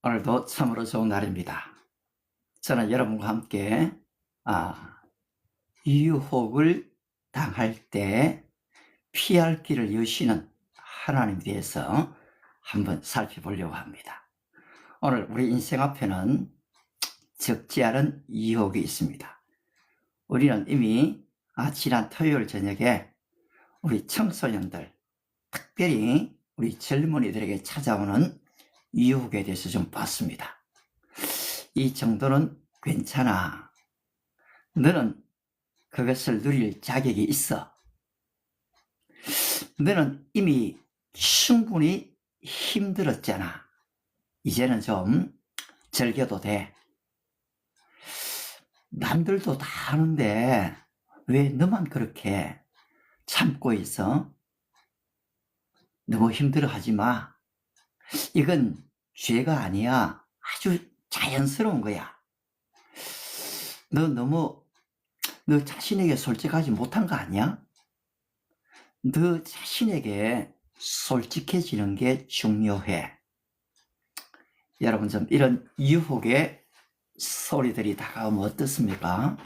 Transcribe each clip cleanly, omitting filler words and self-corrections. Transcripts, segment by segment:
오늘도 참으로 좋은 날입니다. 저는 여러분과 함께 유혹을 당할 때 피할 길을 여시는 하나님에 대해서 한번 살펴보려고 합니다. 오늘 우리 인생 앞에는 적지 않은 유혹이 있습니다. 우리는 이미 지난 토요일 저녁에 우리 청소년들, 특별히 우리 젊은이들에게 찾아오는 유혹에 대해서 좀 봤습니다. 이 정도는 괜찮아. 너는 그것을 누릴 자격이 있어. 너는 이미 충분히 힘들었잖아. 이제는 좀 즐겨도 돼. 남들도 다 하는데 왜 너만 그렇게 참고 있어? 너무 힘들어하지 마. 이건 죄가 아니야. 아주 자연스러운 거야. 너 자신에게 솔직하지 못한 거 아니야? 너 자신에게 솔직해지는 게 중요해. 여러분, 좀 이런 유혹의 소리들이 다가오면 어떻습니까?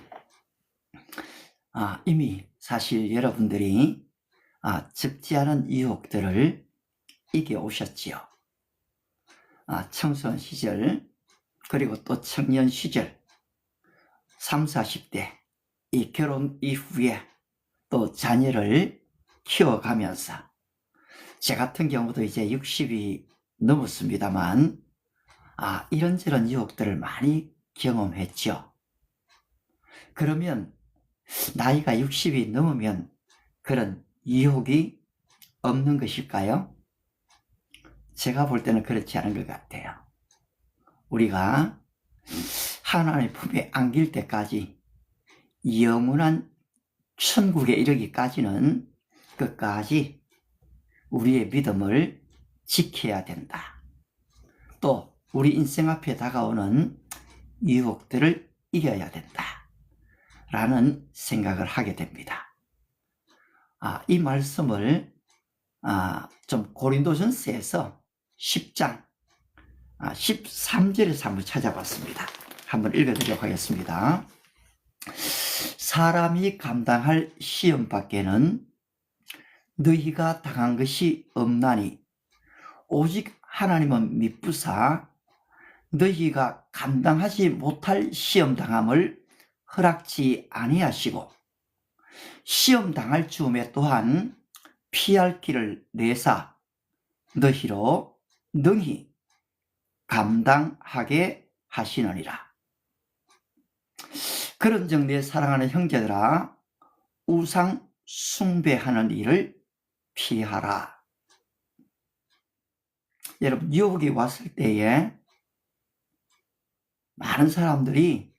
이미 사실 여러분들이 적지 않은 유혹들을 이겨오셨지요. 청소년 시절, 그리고 또 청년 시절, 30, 40대, 이 결혼 이후에 또 자녀를 키워가면서, 제 같은 경우도 이제 60이 넘었습니다만, 이런저런 유혹들을 많이 경험했죠. 그러면 나이가 60이 넘으면 그런 유혹이 없는 것일까요? 제가 볼 때는 그렇지 않은 것 같아요. 우리가 하나님의 품에 안길 때까지, 영원한 천국에 이르기까지는 끝까지 우리의 믿음을 지켜야 된다. 또 우리 인생 앞에 다가오는 유혹들을 이겨야 된다. 라는 생각을 하게 됩니다. 이 말씀을 좀 고린도전서에서 10장 13절에서 한번 찾아봤습니다. 한번 읽어드리도록 하겠습니다. 사람이 감당할 시험 밖에는 너희가 당한 것이 없나니 오직 하나님은 미쁘사 너희가 감당하지 못할 시험 당함을 허락지 아니하시고 시험 당할 즈음에 또한 피할 길을 내사 너희로 능히 감당하게 하시느니라. 그런즉 내 사랑하는 형제들아, 우상 숭배하는 일을 피하라. 여러분, 유혹이 왔을 때에 많은 사람들이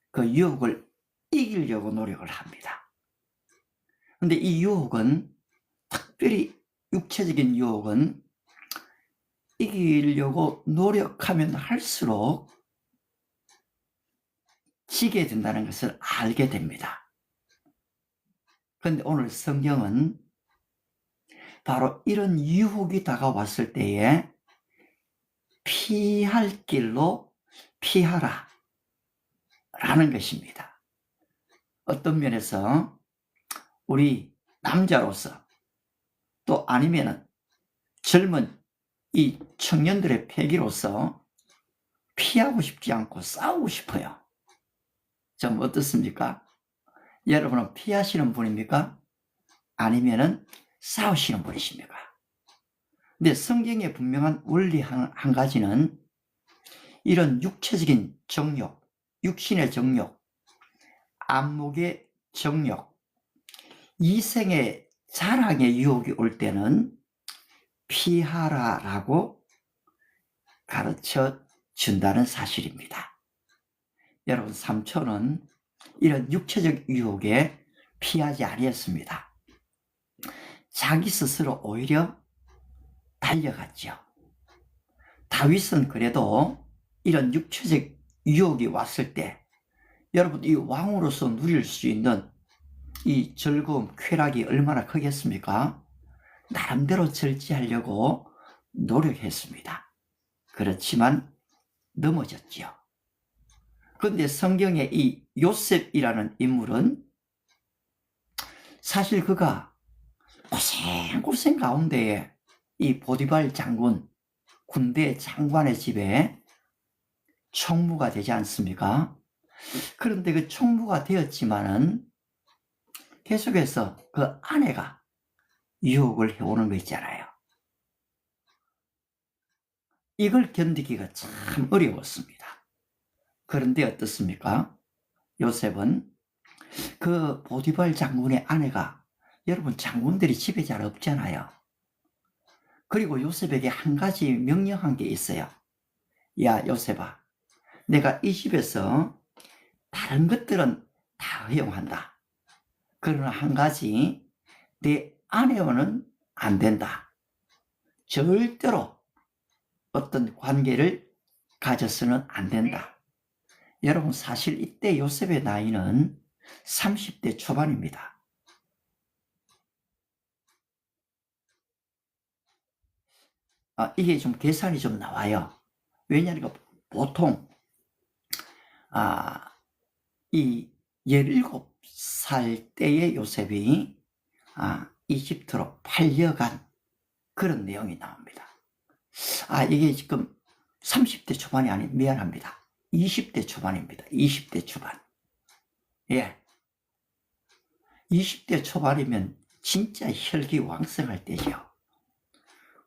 그 유혹을 이기려고 노력을 합니다. 그런데 이 유혹은, 특별히 육체적인 유혹은 이기려고 노력하면 할수록 지게 된다는 것을 알게 됩니다. 그런데 오늘 성경은 바로 이런 유혹이 다가왔을 때에 피할 길로 피하라 라는 것입니다. 어떤 면에서 우리 남자로서, 또 아니면 젊은 이 청년들의 패기로서 피하고 싶지 않고 싸우고 싶어요. 좀 어떻습니까? 여러분은 피하시는 분입니까? 아니면은 싸우시는 분이십니까? 근데 성경의 분명한 원리 한 가지는, 이런 육체적인 정욕, 육신의 정욕, 안목의 정욕, 이생의 자랑의 유혹이 올 때는 피하라라고 가르쳐 준다는 사실입니다. 여러분, 삼촌은 이런 육체적 유혹에 피하지 아니했습니다. 자기 스스로 오히려 달려갔죠. 다윗은 그래도 이런 육체적 유혹이 왔을 때, 여러분, 이 왕으로서 누릴 수 있는 이 즐거움, 쾌락이 얼마나 크겠습니까? 나름대로 절제하려고 노력했습니다. 그렇지만 넘어졌지요. 그런데 성경에 이 요셉이라는 인물은 사실 그가 고생고생 가운데에 이 보디발 장군, 군대 장관의 집에 총무가 되지 않습니까? 그런데 그 총무가 되었지만은 계속해서 그 아내가 유혹을 해오는 거 있잖아요. 이걸 견디기가 참 어려웠습니다. 그런데 어떻습니까? 요셉은 그 보디발 장군의 아내가, 여러분 장군들이 집에 잘 없잖아요. 그리고 요셉에게 한 가지 명령한 게 있어요. 야 요셉아, 내가 이 집에서 다른 것들은 다 허용한다. 그러나 한 가지, 내 아내와는 안 된다. 절대로 어떤 관계를 가져서는 안 된다. 여러분 사실 이때 요셉의 나이는 30대 초반입니다. 이게 좀 계산이 좀 나와요. 왜냐하면 보통 이 17살 때의 요셉이 이집트로 팔려간 그런 내용이 나옵니다. 이게 지금 30대 초반이 아닌, 미안합니다. 20대 초반입니다. 20대 초반. 예. 20대 초반이면 진짜 혈기왕성할 때죠.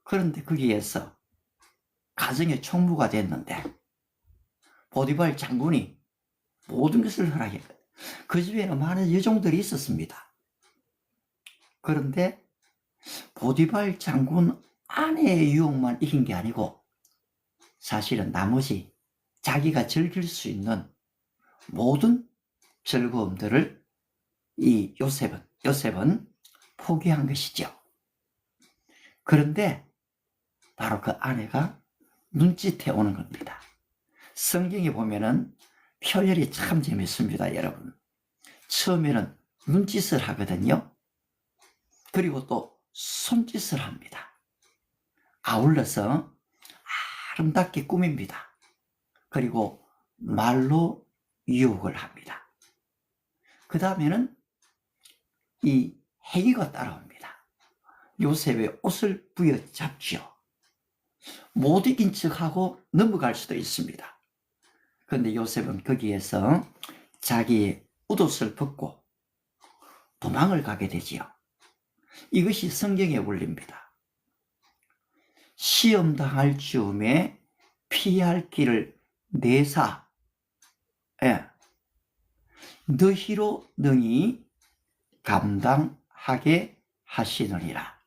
그런데 거기에서 가정의 총무가 됐는데 보디발 장군이 모든 것을 허락했거든요. 그 집에는 많은 여종들이 있었습니다. 그런데 보디발 장군 아내의 유혹만 이긴 게 아니고 사실은 나머지 자기가 즐길 수 있는 모든 즐거움들을 이 요셉은 포기한 것이죠. 그런데 바로 그 아내가 눈짓해 오는 겁니다. 성경에 보면은 표현이 참 재밌습니다, 여러분. 처음에는 눈짓을 하거든요. 그리고 또 손짓을 합니다. 아울러서 아름답게 꾸밉니다. 그리고 말로 유혹을 합니다. 그 다음에는 이 행위가 따라옵니다. 요셉의 옷을 부여잡지요. 못 이긴 척하고 넘어갈 수도 있습니다. 그런데 요셉은 거기에서 자기의 옷을 벗고 도망을 가게 되지요. 이것이 성경의 원리입니다. 시험 당할 즈음에 피할 길을 내사, 너희로 능히 감당하게 하시느니라.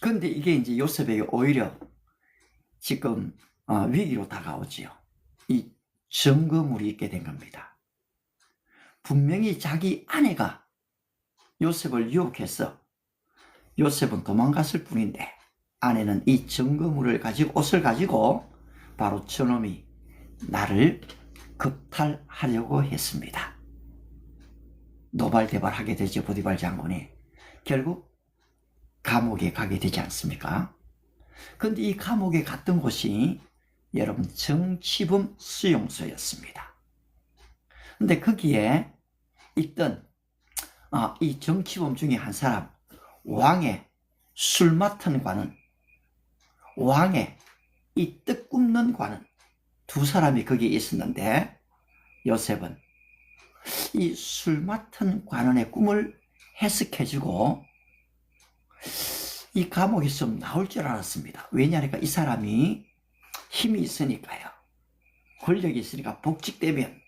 그런데 이게 이제 요셉에게 오히려 지금 위기로 다가오지요. 이 증거물이 있게 된 겁니다. 분명히 자기 아내가 요셉을 유혹해서 요셉은 도망갔을 뿐인데 아내는 이 증거물을 가지고, 옷을 가지고 바로 저놈이 나를 겁탈하려고 했습니다. 노발대발하게 되죠. 보디발 장군이 결국 감옥에 가게 되지 않습니까? 그런데 이 감옥에 갔던 곳이 여러분 정치범 수용소였습니다. 근데 거기에 있던 이 정치범 중에 한 사람, 왕의 술 맡은 관은, 왕의 이 떡 굽는 관은, 두 사람이 거기에 있었는데 요셉은 이 술 맡은 관원의 꿈을 해석해주고 이 감옥에서 좀 나올 줄 알았습니다. 왜냐하니까 이 사람이 힘이 있으니까요. 권력이 있으니까 복직되면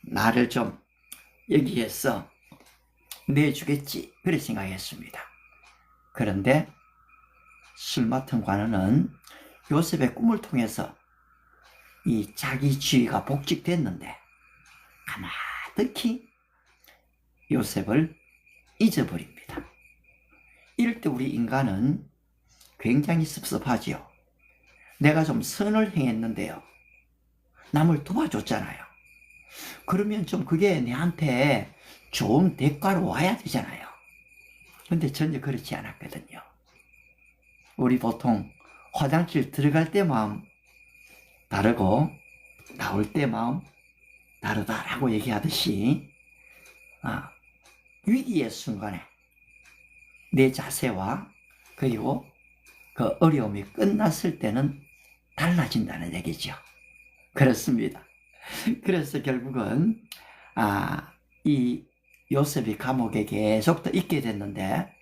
나를 좀 여기에서 내주겠지, 그렇게 생각했습니다. 그런데 술 맡은 관원은 요셉의 꿈을 통해서 이 자기 지위가 복직됐는데 가만히 요셉을 잊어버립니다. 이럴 때 우리 인간은 굉장히 섭섭하지요. 내가 좀 선을 행했는데요, 남을 도와줬잖아요. 그러면 좀 그게 내한테 좋은 대가로 와야 되잖아요. 근데 전혀 그렇지 않았거든요. 우리 보통 화장실 들어갈 때만 다르고 나올 때 마음 다르다라고 얘기하듯이 위기의 순간에 내 자세와 그리고 그 어려움이 끝났을 때는 달라진다는 얘기죠. 그렇습니다. 그래서 결국은 이 요셉이 감옥에 계속 더 있게 됐는데,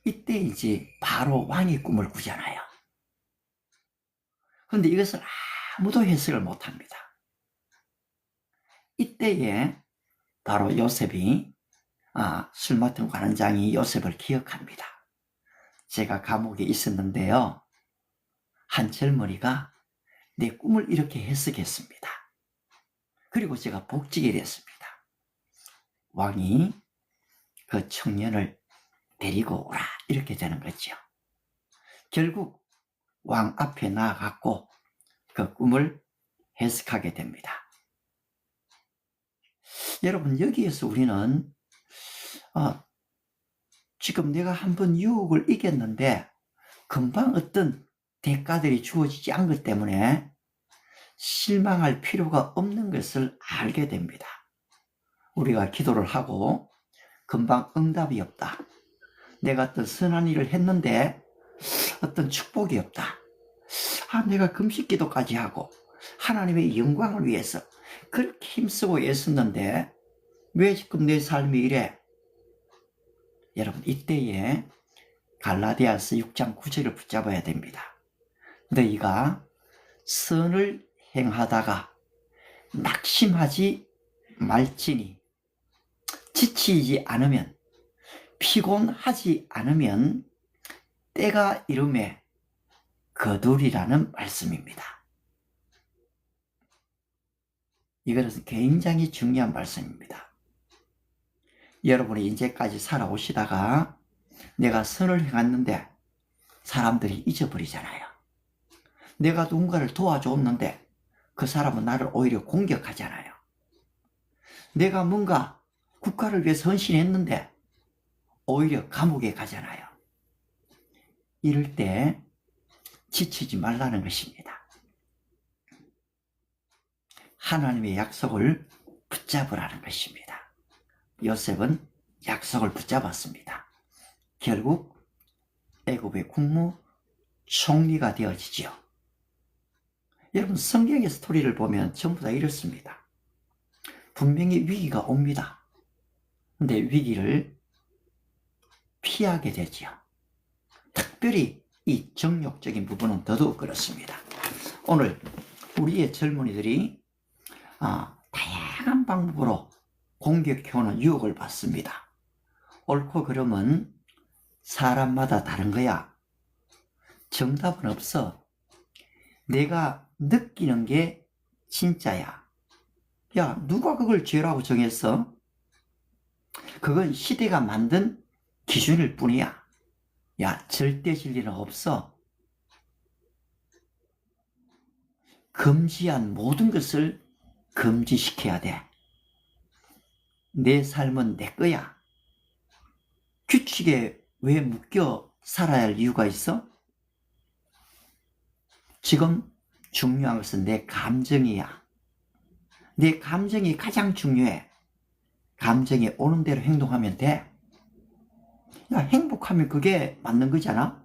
이때 이제 바로 왕이 꿈을 꾸잖아요. 그런데 이것을 아무도 해석을 못합니다. 이때에 바로 요셉이 술 맡은 관원장이 요셉을 기억합니다. 제가 감옥에 있었는데요, 한 젊은이가 내 꿈을 이렇게 해석했습니다. 그리고 제가 복직이 됐습니다. 왕이 그 청년을 데리고 오라, 이렇게 되는 거죠. 결국 왕 앞에 나아갔고 그 꿈을 해석하게 됩니다. 여러분, 여기에서 우리는 지금 내가 한번 유혹을 이겼는데 금방 어떤 대가들이 주어지지 않은 것 때문에 실망할 필요가 없는 것을 알게 됩니다. 우리가 기도를 하고 금방 응답이 없다, 내가 어떤 선한 일을 했는데 어떤 축복이 없다, 내가 금식 기도까지 하고 하나님의 영광을 위해서 그렇게 힘쓰고 애썼는데 왜 지금 내 삶이 이래? 여러분, 이때에 갈라디아서 6장 9절을 붙잡아야 됩니다. 너희가 선을 행하다가 낙심하지 말지니 지치지 않으면, 피곤하지 않으면 때가 이름에 거두리라는 말씀입니다. 이것은 굉장히 중요한 말씀입니다. 여러분이 이제까지 살아오시다가 내가 선을 행했는데 사람들이 잊어버리잖아요. 내가 누군가를 도와줬는데 그 사람은 나를 오히려 공격하잖아요. 내가 뭔가 국가를 위해서 헌신했는데 오히려 감옥에 가잖아요. 이럴 때 지치지 말라는 것입니다. 하나님의 약속을 붙잡으라는 것입니다. 요셉은 약속을 붙잡았습니다. 결국 애굽의 국무 총리가 되어지죠. 여러분, 성경의 스토리를 보면 전부 다 이렇습니다. 분명히 위기가 옵니다. 근데 위기를 피하게 되죠. 특별히 이 정욕적인 부분은 더더욱 그렇습니다. 오늘 우리의 젊은이들이 다양한 방법으로 공격해오는 유혹을 받습니다. 옳고 그름은 사람마다 다른 거야. 정답은 없어. 내가 느끼는 게 진짜야. 야, 누가 그걸 죄라고 정했어? 그건 시대가 만든 기준일 뿐이야. 야, 절대 진리는 없어. 금지한 모든 것을 금지시켜야 돼. 내 삶은 내 거야. 규칙에 왜 묶여 살아야 할 이유가 있어? 지금 중요한 것은 내 감정이야. 내 감정이 가장 중요해. 감정이 오는 대로 행동하면 돼. 야, 행복하면 그게 맞는 거잖아?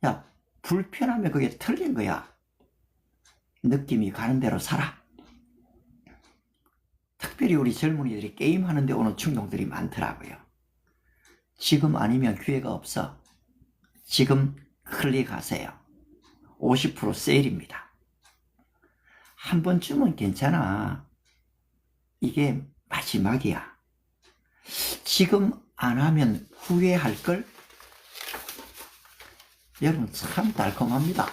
야, 불편하면 그게 틀린 거야. 느낌이 가는 대로 살아. 특별히 우리 젊은이들이 게임하는 데 오는 충동들이 많더라고요. 지금 아니면 기회가 없어. 지금 클릭하세요. 50% 세일입니다. 한 번쯤은 괜찮아. 이게 마지막이야. 지금 안 하면 후회할걸? 여러분, 참 달콤합니다.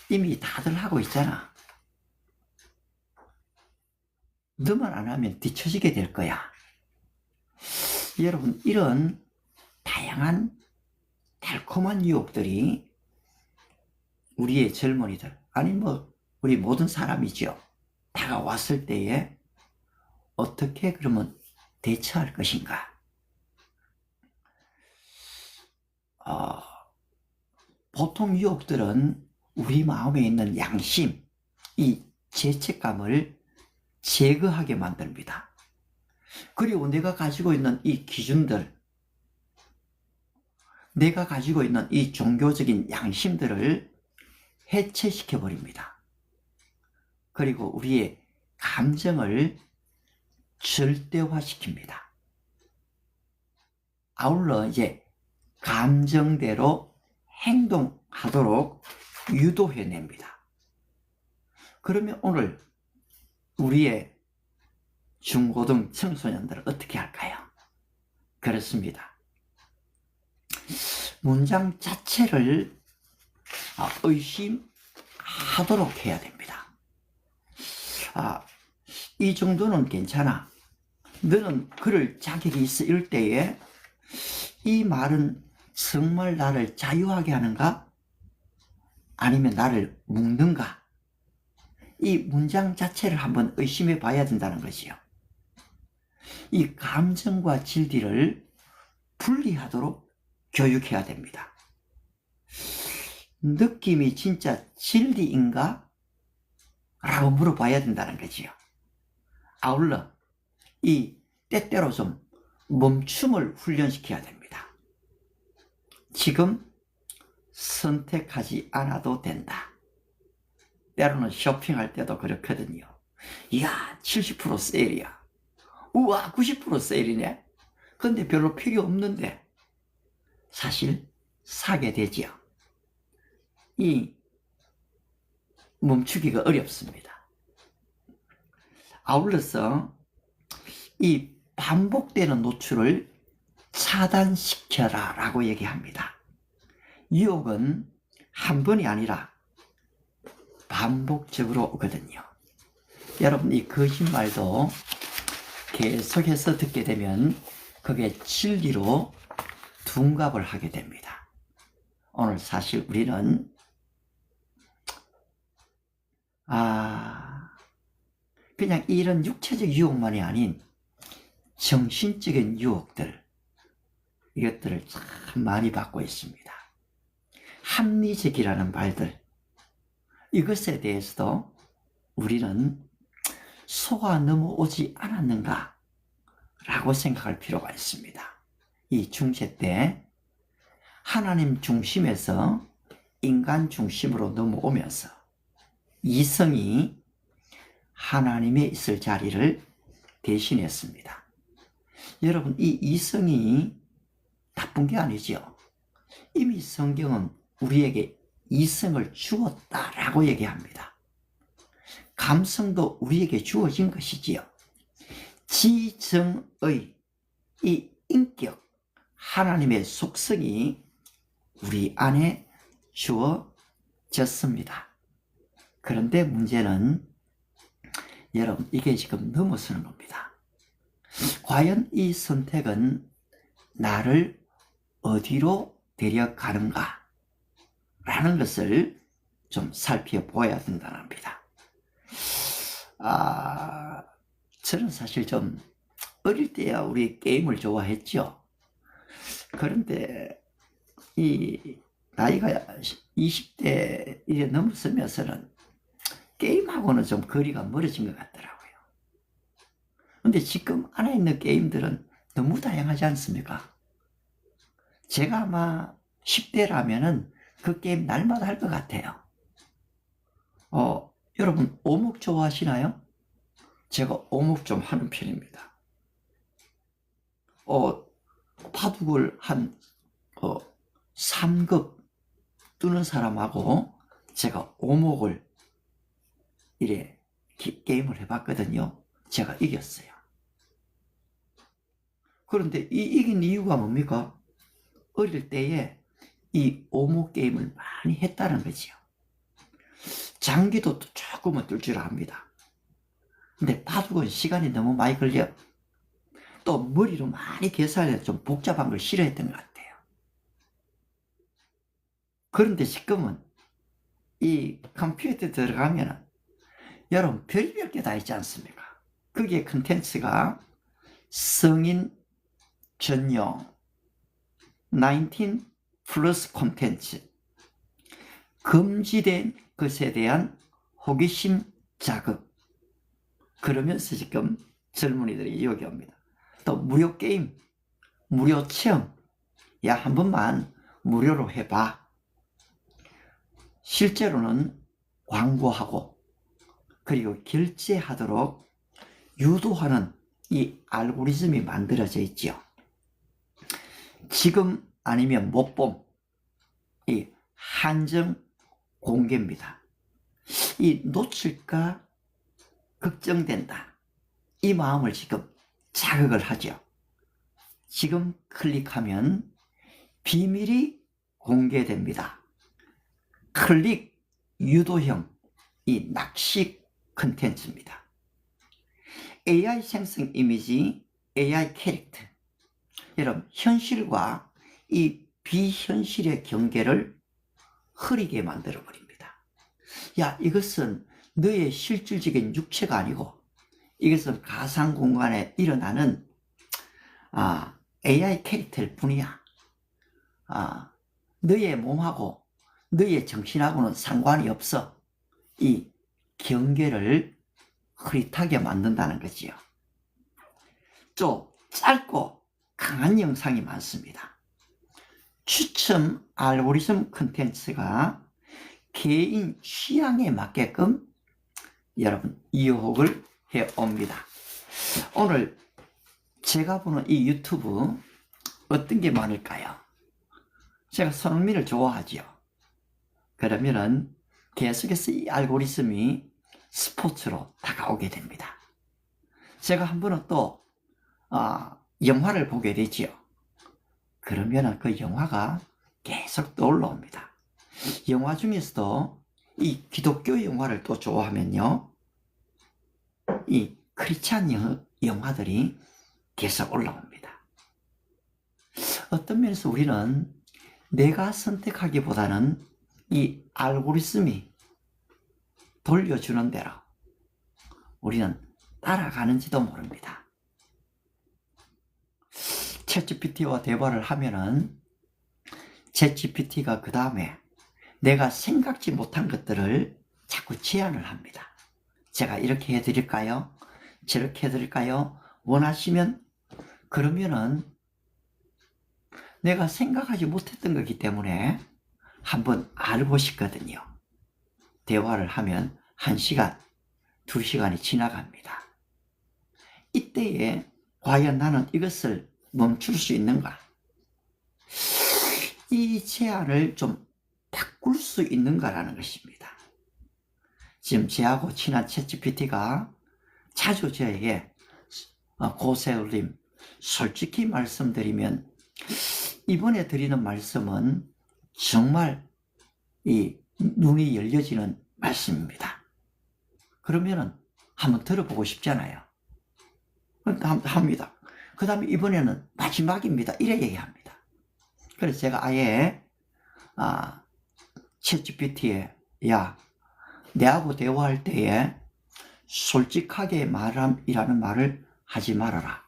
이미 다들 하고 있잖아. 너만 안 하면 뒤처지게 될 거야. 여러분, 이런 다양한 달콤한 유혹들이 우리의 젊은이들, 아니 우리 모든 사람이죠, 다가왔을 때에 어떻게 그러면 대처할 것인가? 보통 유혹들은 우리 마음에 있는 양심, 이 죄책감을 제거하게 만듭니다. 그리고 내가 가지고 있는 이 기준들, 내가 가지고 있는 이 종교적인 양심들을 해체시켜 버립니다. 그리고 우리의 감정을 절대화시킵니다. 아울러 이제 감정대로 행동하도록 유도해냅니다. 그러면 오늘 우리의 중고등 청소년들은 어떻게 할까요? 그렇습니다. 문장 자체를 의심하도록 해야 됩니다. 이 정도는 괜찮아. 너는 그럴 자격이 있을 때에 이 말은 정말 나를 자유하게 하는가? 아니면 나를 묶는가? 이 문장 자체를 한번 의심해 봐야 된다는 것이요. 이 감정과 진리를 분리하도록 교육해야 됩니다. 느낌이 진짜 진리인가? 라고 물어봐야 된다는 거지요. 아울러 이 때때로 좀 멈춤을 훈련시켜야 됩니다. 지금 선택하지 않아도 된다. 때로는 쇼핑할 때도 그렇거든요. 이야, 70% 세일이야. 우와, 90% 세일이네. 근데 별로 필요 없는데 사실 사게 되지요. 이 멈추기가 어렵습니다. 아울러서 이 반복되는 노출을 차단시켜라 라고 얘기합니다. 유혹은 한 번이 아니라 반복적으로 오거든요. 여러분, 이 거짓말도 계속해서 듣게 되면 그게 진리로 둔갑을 하게 됩니다. 오늘 사실 우리는 그냥 이런 육체적 유혹만이 아닌 정신적인 유혹들, 이것들을 참 많이 받고 있습니다. 합리적이라는 말들, 이것에 대해서도 우리는 속아 넘어오지 않았는가 라고 생각할 필요가 있습니다. 이 중세 때 하나님 중심에서 인간 중심으로 넘어오면서 이성이 하나님에 있을 자리를 대신했습니다. 여러분, 이 이성이 나쁜 게 아니지요. 이미 성경은 우리에게 이성을 주었다라고 얘기합니다. 감성도 우리에게 주어진 것이지요. 지정의 이 인격, 하나님의 속성이 우리 안에 주어졌습니다. 그런데 문제는 여러분, 이게 지금 넘어서는 겁니다. 과연 이 선택은 나를 어디로 데려가는가 라는 것을 좀 살펴보아야 된다는 겁니다. 저는 사실 좀 어릴 때야 우리 게임을 좋아했죠. 그런데 이 나이가 20대 이래 넘어서면서는 게임하고는 좀 거리가 멀어진 것 같더라고요. 근데 지금 안에 있는 게임들은 너무 다양하지 않습니까? 제가 아마 10대라면은 그 게임 날마다 할 것 같아요. 여러분, 오목 좋아하시나요? 제가 오목 좀 하는 편입니다. 바둑을 한 3급 뜨는 사람하고 제가 오목을 이래 게임을 해봤거든요. 제가 이겼어요. 그런데 이긴 이유가 뭡니까? 어릴 때에 이 오목 게임을 많이 했다는 거지요. 장기도 조금은 뜰 줄 압니다. 근데 바둑은 시간이 너무 많이 걸려. 또 머리로 많이 계산해서 좀 복잡한 걸 싫어했던 것 같아요. 그런데 지금은 이 컴퓨터에 들어가면 여러분 별별 게 다 있지 않습니까? 그게 컨텐츠가 성인 전용 19 플러스 콘텐츠, 금지된 것에 대한 호기심 자극. 그러면서 지금 젊은이들이 여기 옵니다. 또 무료 게임, 무료 체험. 야, 한 번만 무료로 해봐. 실제로는 광고하고 그리고 결제하도록 유도하는 이 알고리즘이 만들어져 있죠. 지금 아니면 못 봄, 이 한정 공개입니다. 이 놓칠까 걱정된다. 이 마음을 지금 자극을 하죠. 지금 클릭하면 비밀이 공개됩니다. 클릭 유도형 이 낚시 컨텐츠입니다. AI 생성 이미지, AI 캐릭터. 여러분, 현실과 이 비현실의 경계를 흐리게 만들어 버립니다. 야, 이것은 너의 실질적인 육체가 아니고 이것은 가상 공간에 일어나는 AI 캐릭터일 뿐이야. 너의 몸하고 너의 정신하고는 상관이 없어. 이 경계를 흐릿하게 만든다는 거지요. 또 짧고 강한 영상이 많습니다. 추첨 알고리즘 콘텐츠가 개인 취향에 맞게끔 여러분 유혹을 해옵니다. 오늘 제가 보는 이 유튜브 어떤 게 많을까요? 제가 손흥민을 좋아하죠. 그러면은 계속해서 이 알고리즘이 스포츠로 다가오게 됩니다. 제가 한 번은 또 영화를 보게 되지요. 그러면은 그 영화가 계속 떠올라옵니다. 영화 중에서도 이 기독교 영화를 또 좋아하면요, 이 크리스찬 영화들이 계속 올라옵니다. 어떤 면에서 우리는 내가 선택하기보다는 이 알고리즘이 돌려주는 대로 우리는 따라가는지도 모릅니다. 챗GPT와 대화를 하면은 챗GPT가 그 다음에 내가 생각지 못한 것들을 자꾸 제안을 합니다. 제가 이렇게 해드릴까요? 저렇게 해드릴까요? 원하시면? 그러면은 내가 생각하지 못했던 거기 때문에 한번 알고 싶거든요. 대화를 하면 1시간, 2시간이 지나갑니다. 이때에 과연 나는 이것을 멈출 수 있는가? 이 제안을 좀 바꿀 수 있는가라는 것입니다. 지금 저하고 친한 챗GPT가 자주 저에게 고세울님, 솔직히 말씀드리면 이번에 드리는 말씀은 정말 이 눈이 열려지는 말씀입니다. 그러면은 한번 들어보고 싶잖아요. 합니다. 그 다음에 이번에는 마지막입니다. 이래 얘기합니다. 그래서 제가 아예 챗GPT에 야, 내하고 대화할 때에 솔직하게 말함이라는 말을 하지 말아라.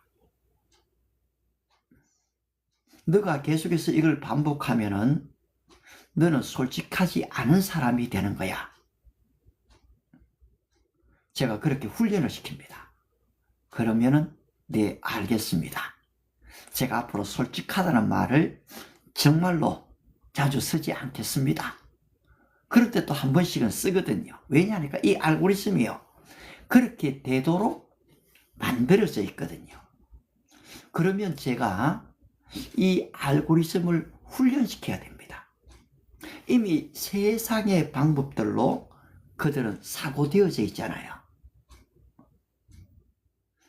너가 계속해서 이걸 반복하면은 너는 솔직하지 않은 사람이 되는 거야. 제가 그렇게 훈련을 시킵니다. 그러면은 네, 알겠습니다. 제가 앞으로 솔직하다는 말을 정말로 자주 쓰지 않겠습니다. 그럴 때 또 한 번씩은 쓰거든요. 왜냐하니까 이 알고리즘이요, 그렇게 되도록 만들어져 있거든요. 그러면 제가 이 알고리즘을 훈련시켜야 됩니다. 이미 세상의 방법들로 그들은 사고되어져 있잖아요.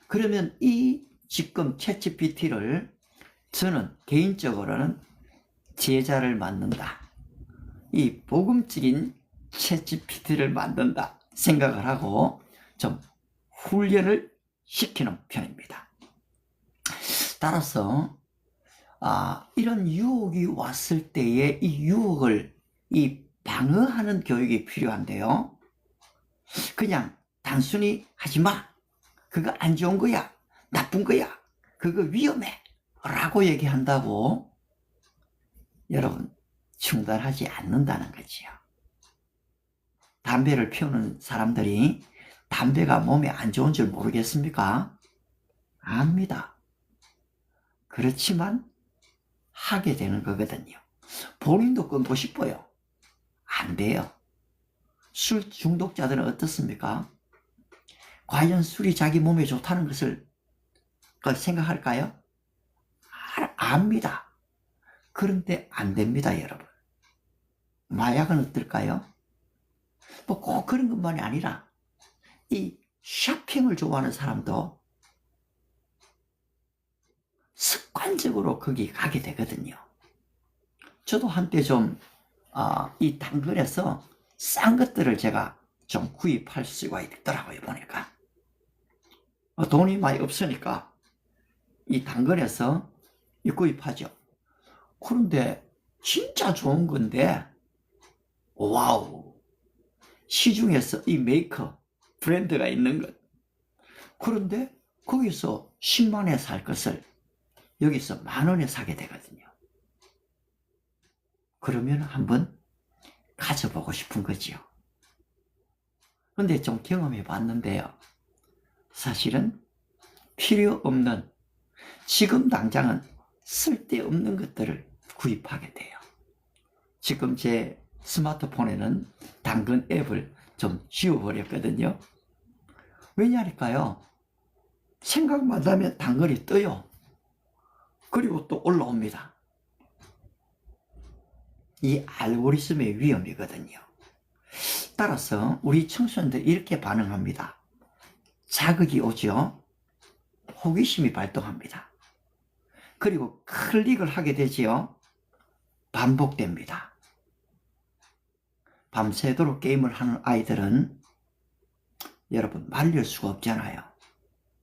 그러면 이 지금 챗GPT를 저는 개인적으로는 제자를 만든다, 이 복음적인 챗GPT를 만든다 생각을 하고 좀 훈련을 시키는 편입니다. 따라서 이런 유혹이 왔을 때에 이 유혹을 방어하는 교육이 필요한데요. 그냥 단순히 하지마, 그거 안 좋은 거야, 나쁜 거야, 그거 위험해 라고 얘기한다고 여러분 중단하지 않는다는 거지요. 담배를 피우는 사람들이 담배가 몸에 안 좋은 줄 모르겠습니까? 압니다. 그렇지만 하게 되는 거거든요. 본인도 끊고 싶어요. 안 돼요. 술 중독자들은 어떻습니까? 과연 술이 자기 몸에 좋다는 것을 생각할까요? 압니다. 그런데 안 됩니다, 여러분. 마약은 어떨까요? 뭐 꼭 그런 것만이 아니라 이 쇼핑을 좋아하는 사람도 습관적으로 거기 가게 되거든요. 저도 한때 좀 이 당근에서 싼 것들을 제가 좀 구입할 수가 있더라고요. 보니까 돈이 많이 없으니까 이 당근에서 구입하죠. 그런데 진짜 좋은 건데 와우, 시중에서 이 메이커 브랜드가 있는 것. 그런데 거기서 10만원에 살 것을 여기서 만원에 사게 되거든요. 그러면 한번 가져보고 싶은 거지요. 근데 좀 경험해 봤는데요. 사실은 필요 없는, 지금 당장은 쓸데없는 것들을 구입하게 돼요. 지금 제 스마트폰에는 당근 앱을 좀 지워버렸거든요. 왜냐니까요, 생각만 하면 당근이 떠요. 그리고 또 올라옵니다. 이 알고리즘의 위험이거든요. 따라서 우리 청소년들 이렇게 반응합니다. 자극이 오죠. 호기심이 발동합니다. 그리고 클릭을 하게 되지요. 반복됩니다. 밤새도록 게임을 하는 아이들은 여러분 말릴 수가 없잖아요.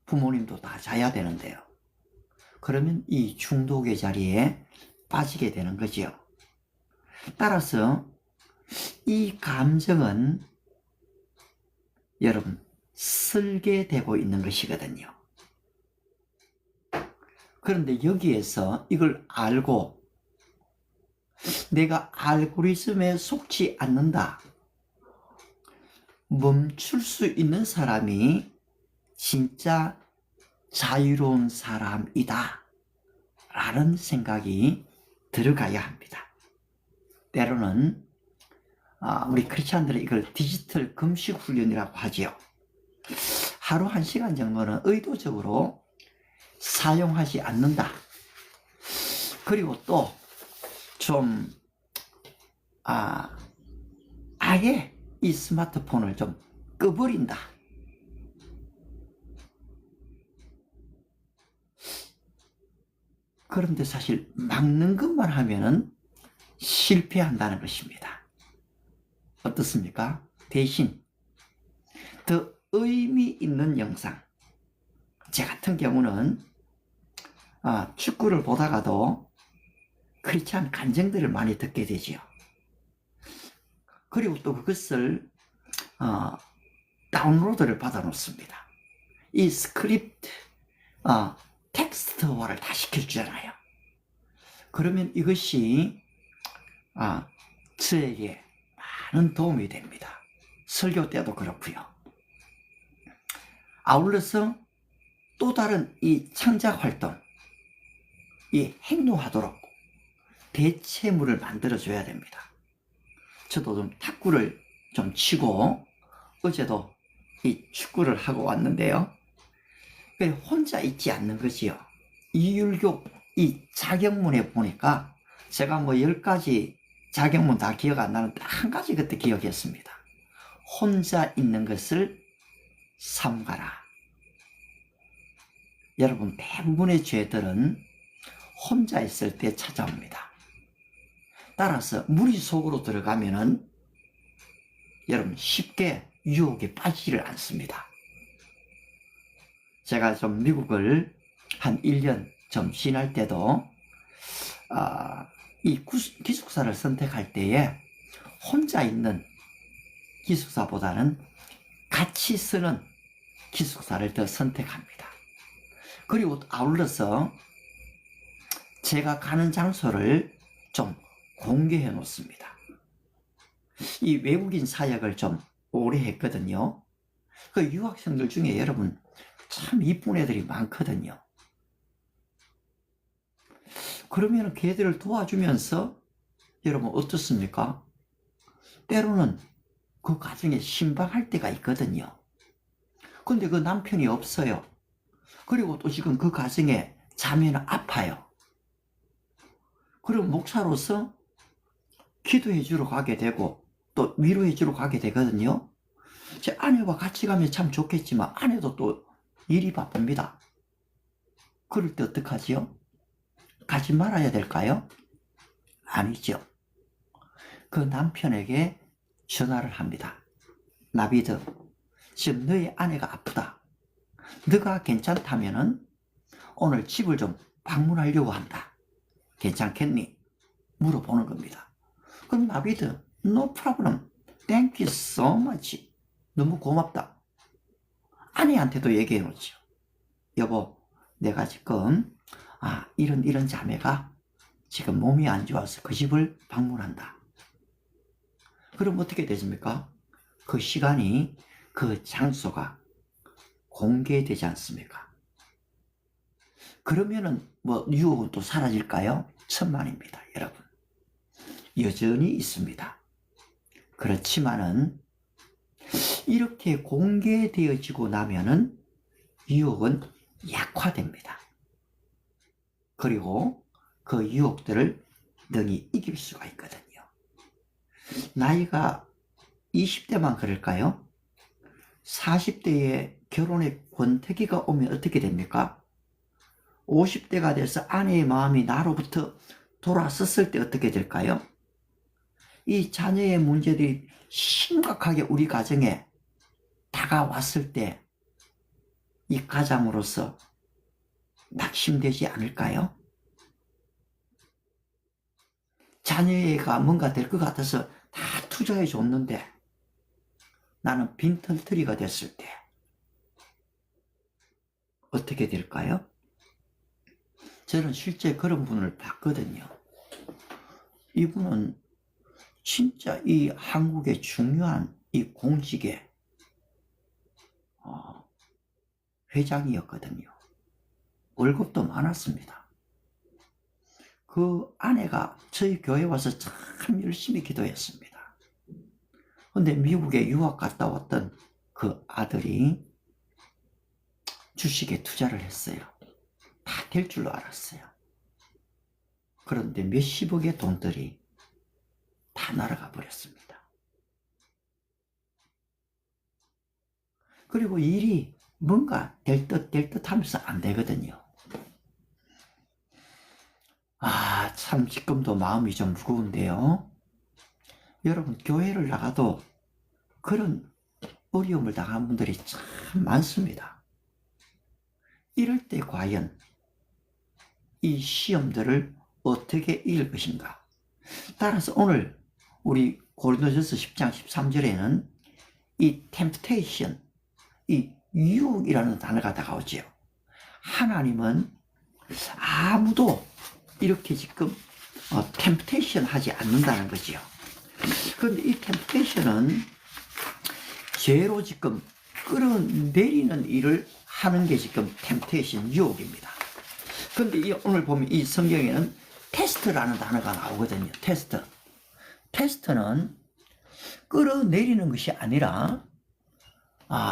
부모님도 다 자야 되는데요. 그러면 이 중독의 자리에 빠지게 되는 거지요. 따라서 이 감정은 여러분 설계되고 있는 것이거든요. 그런데 여기에서 이걸 알고 내가 알고리즘에 속지 않는다, 멈출 수 있는 사람이 진짜 자유로운 사람이다 라는 생각이 들어가야 합니다. 때로는 우리 크리스찬들은 이걸 디지털 금식 훈련이라고 하지요. 하루 1시간 정도는 의도적으로 사용하지 않는다. 그리고 또 좀 아예 이 스마트폰을 좀 꺼버린다. 그런데 사실 막는 것만 하면은 실패한다는 것입니다. 어떻습니까? 대신 더 의미 있는 영상, 제 같은 경우는 축구를 보다가도 크리스찬 간증들을 많이 듣게 되지요. 그리고 또 그것을 다운로드를 받아 놓습니다. 이 스크립트 텍스트화를 다 시켜주잖아요. 그러면 이것이 저에게 많은 도움이 됩니다. 설교 때도 그렇고요. 아울러서 또 다른 이 창작 활동, 이 행동하도록 대체물을 만들어줘야 됩니다. 저도 좀 탁구를 좀 치고 어제도 이 축구를 하고 왔는데요. 혼자 있지 않는 거지요. 이율교 이 자격문에 보니까 제가 뭐 10가지 자격문 다 기억 안 나는데 한 가지 그때 기억했습니다. 혼자 있는 것을 삼가라. 여러분 대부분의 죄들은 혼자 있을 때 찾아옵니다. 따라서 무리 속으로 들어가면은 여러분 쉽게 유혹에 빠지지를 않습니다. 제가 좀 미국을 한 1년 좀 지날 때도 이 기숙사를 선택할 때에 혼자 있는 기숙사보다는 같이 쓰는 기숙사를 더 선택합니다. 그리고 아울러서 제가 가는 장소를 좀 공개해 놓습니다. 이 외국인 사역을 좀 오래 했거든요. 그 유학생들 중에 여러분 참 이쁜 애들이 많거든요. 그러면 걔들을 도와주면서 여러분 어떻습니까? 때로는 그 가정에 신방할 때가 있거든요. 근데 그 남편이 없어요. 그리고 또 지금 그 가정에 자매는 아파요. 그럼 목사로서 기도해 주러 가게 되고 또 위로해 주러 가게 되거든요. 제 아내와 같이 가면 참 좋겠지만 아내도 또 일이 바쁩니다. 그럴 때 어떡하지요? 가지 말아야 될까요? 아니죠. 그 남편에게 전화를 합니다. 나비드, 지금 너의 아내가 아프다. 너가 괜찮다면은 오늘 집을 좀 방문하려고 한다. 괜찮겠니? 물어보는 겁니다. 그럼 나비드, no problem. Thank you so much. 너무 고맙다. 아내한테도 얘기해 놓죠. 여보, 내가 지금 이런 자매가 지금 몸이 안 좋아서 그 집을 방문한다. 그럼 어떻게 되십니까? 그 시간이, 그 장소가 공개되지 않습니까? 그러면은 유혹은 또 사라질까요? 천만입니다, 여러분. 여전히 있습니다. 그렇지만은 이렇게 공개되어지고 나면은 유혹은 약화됩니다. 그리고 그 유혹들을 능히 이길 수가 있거든요. 나이가 20대만 그럴까요? 40대에 결혼의 권태기가 오면 어떻게 됩니까? 50대가 돼서 아내의 마음이 나로부터 돌아섰을 때 어떻게 될까요? 이 자녀의 문제들이 심각하게 우리 가정에 다가왔을 때 이 가장으로서 낙심되지 않을까요? 자녀가 뭔가 될 것 같아서 다 투자해 줬는데 나는 빈털터리가 됐을 때 어떻게 될까요? 저는 실제 그런 분을 봤거든요. 이분은 진짜 이 한국의 중요한 이 공직의 회장이었거든요. 월급도 많았습니다. 그 아내가 저희 교회 와서 참 열심히 기도했습니다. 근데 미국에 유학 갔다 왔던 그 아들이 주식에 투자를 했어요. 다 될 줄로 알았어요. 그런데 몇십억의 돈들이 다 날아가 버렸습니다. 그리고 일이 뭔가 될 듯 하면서 안 되거든요. 참 지금도 마음이 좀 무거운데요. 여러분, 교회를 나가도 그런 어려움을 당한 분들이 참 많습니다. 이럴 때 과연 이 시험들을 어떻게 이길 것인가? 따라서 오늘 우리 고린도전서 10장 13절에는 이 temptation, 이 유혹이라는 단어가 다가오죠. 하나님은 아무도 이렇게 지금 temptation 하지 않는다는 거죠. 그런데 이 temptation은 죄로 지금 끌어내리는 일을 하는 게 지금 temptation, 유혹입니다. 그런데 오늘 보면 이 성경에는 테스트라는 단어가 나오거든요. 테스트. 테스트는 끌어내리는 것이 아니라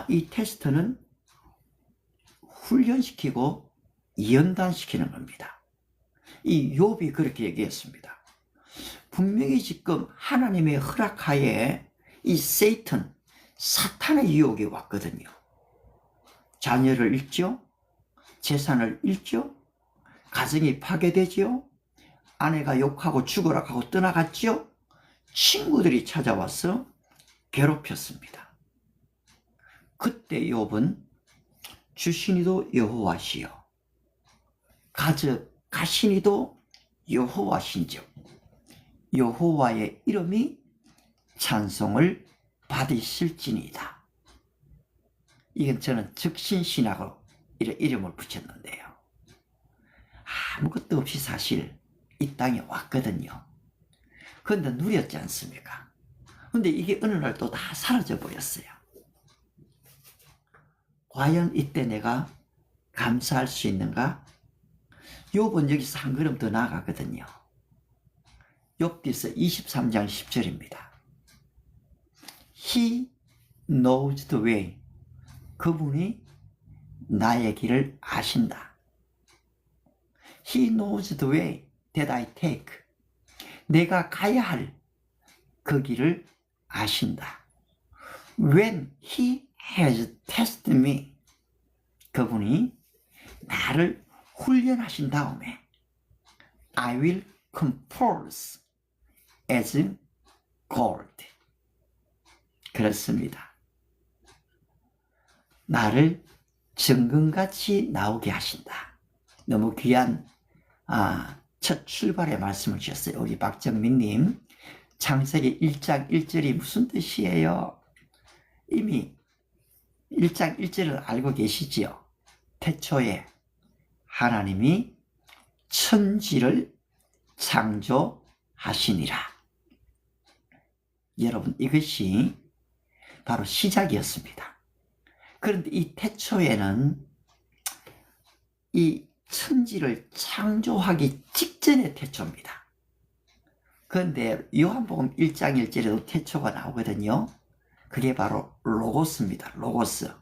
이 테스트는 훈련시키고 연단시키는 겁니다. 이 욥이 그렇게 얘기했습니다. 분명히 지금 하나님의 허락하에 이 세이튼, 사탄의 유혹이 왔거든요. 자녀를 잃죠? 재산을 잃죠? 가정이 파괴되지요? 아내가 욕하고 죽으라 하고 떠나갔지요? 친구들이 찾아와서 괴롭혔습니다. 그때 욥은 주시니도 여호와시요 가시니도 여호와신즉 여호와의 이름이 찬송을 받으실지니이다. 이건 저는 즉신신학으로 이름을 붙였는데요. 아무것도 없이 사실 이 땅에 왔거든요. 그런데 누렸지 않습니까? 근데 이게 어느 날 또 다 사라져 버렸어요. 과연 이때 내가 감사할 수 있는가? 욥은 여기서 한 걸음 더 나아가거든요. 욥기서 23장 10절입니다. He knows the way. 그분이 나의 길을 아신다. He knows the way that I take. 내가 가야 할 그 길을 아신다. When he has tested me. 그분이 나를 훈련하신 다음에 I will compose as gold. 그렇습니다. 나를 정금같이 나오게 하신다. 너무 귀한 첫 출발의 말씀을 주셨어요. 우리 박정민님, 창세기 1장 1절이 무슨 뜻이에요? 이미 1장 1절을 알고 계시지요? 태초에 하나님이 천지를 창조하시니라. 여러분, 이것이 바로 시작이었습니다. 그런데 이 태초에는 이 천지를 창조하기 직전의 태초입니다. 그런데 요한복음 1장 1절에도 태초가 나오거든요. 그게 바로 로고스입니다. 로고스.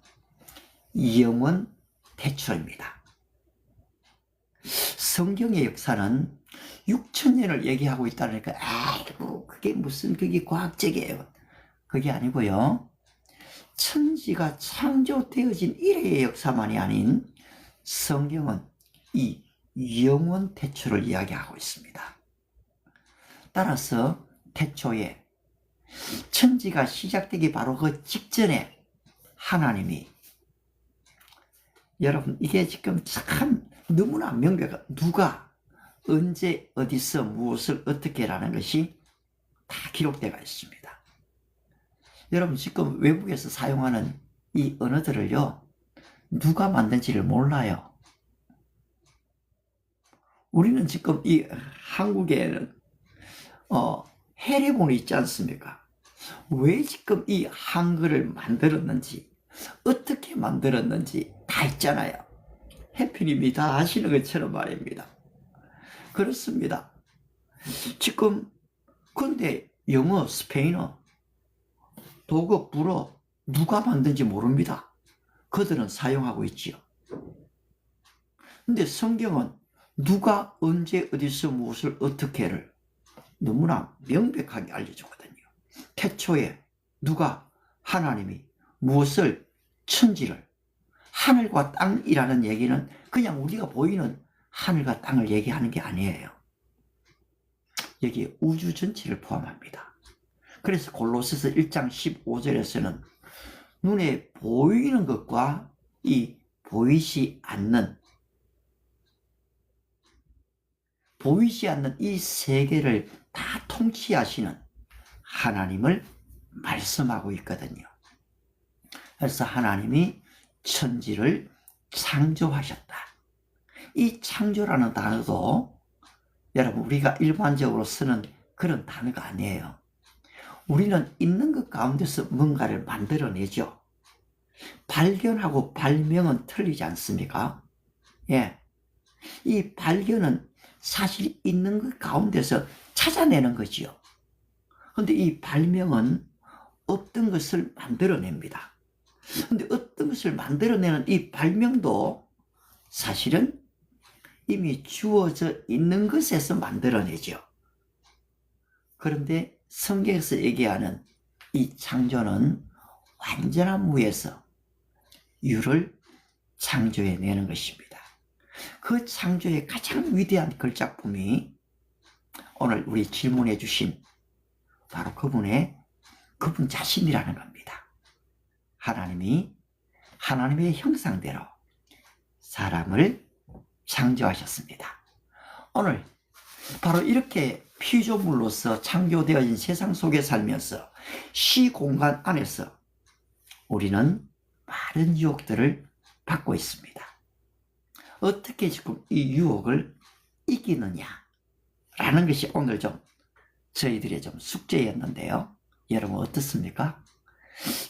영원 태초입니다. 성경의 역사는 6,000년을 얘기하고 있다니까 아이고 그게 무슨 그게 과학적이에요. 그게 아니고요. 천지가 창조되어진 이래의 역사만이 아닌 성경은 이 영원 태초를 이야기하고 있습니다. 따라서 태초에 천지가 시작되기 바로 그 직전에 하나님이, 여러분 이게 지금 참 너무나 명백한, 누가 언제 어디서 무엇을 어떻게 라는 것이 다 기록되어 있습니다. 여러분 지금 외국에서 사용하는 이 언어들을요, 누가 만든지를 몰라요. 우리는 지금 이 한국에는 해례본이 있지 않습니까? 왜 지금 이 한글을 만들었는지, 어떻게 만들었는지 다 있잖아요. 해피님이 다 아시는 것처럼 말입니다. 그렇습니다. 지금 근데 영어, 스페인어, 독어, 불어 누가 만든지 모릅니다. 그들은 사용하고 있지요. 근데 성경은 누가 언제 어디서 무엇을 어떻게를 너무나 명백하게 알려주거든요. 태초에 누가, 하나님이 무엇을, 천지를, 하늘과 땅이라는 얘기는 그냥 우리가 보이는 하늘과 땅을 얘기하는 게 아니에요. 여기에 우주 전체를 포함합니다. 그래서 골로새서 1장 15절에서는 눈에 보이는 것과 이 보이지 않는 이 세계를 다 통치하시는 하나님을 말씀하고 있거든요. 그래서 하나님이 천지를 창조하셨다. 이 창조라는 단어도 여러분 우리가 일반적으로 쓰는 그런 단어가 아니에요. 우리는 있는 것 가운데서 뭔가를 만들어내죠. 발견하고 발명은 틀리지 않습니까? 예. 이 발견은 사실 있는 것 가운데서 찾아내는 거지요. 그런데 이 발명은 없던 것을 만들어냅니다. 그런데 어떤 것을 만들어내는 이 발명도 사실은 이미 주어져 있는 것에서 만들어내죠. 그런데 성경에서 얘기하는 이 창조는 완전한 무에서 유를 창조해내는 것입니다. 그 창조의 가장 위대한 걸작품이 오늘 우리 질문해 주신 바로 그분 자신이라는 겁니다. 하나님이 하나님의 형상대로 사람을 창조하셨습니다. 오늘 바로 이렇게 피조물로서 창조되어진 세상 속에 살면서 시공간 안에서 우리는 많은 유혹들을 받고 있습니다. 어떻게 지금 이 유혹을 이기느냐라는 것이 오늘 좀 저희들의 좀 숙제였는데요. 여러분 어떻습니까?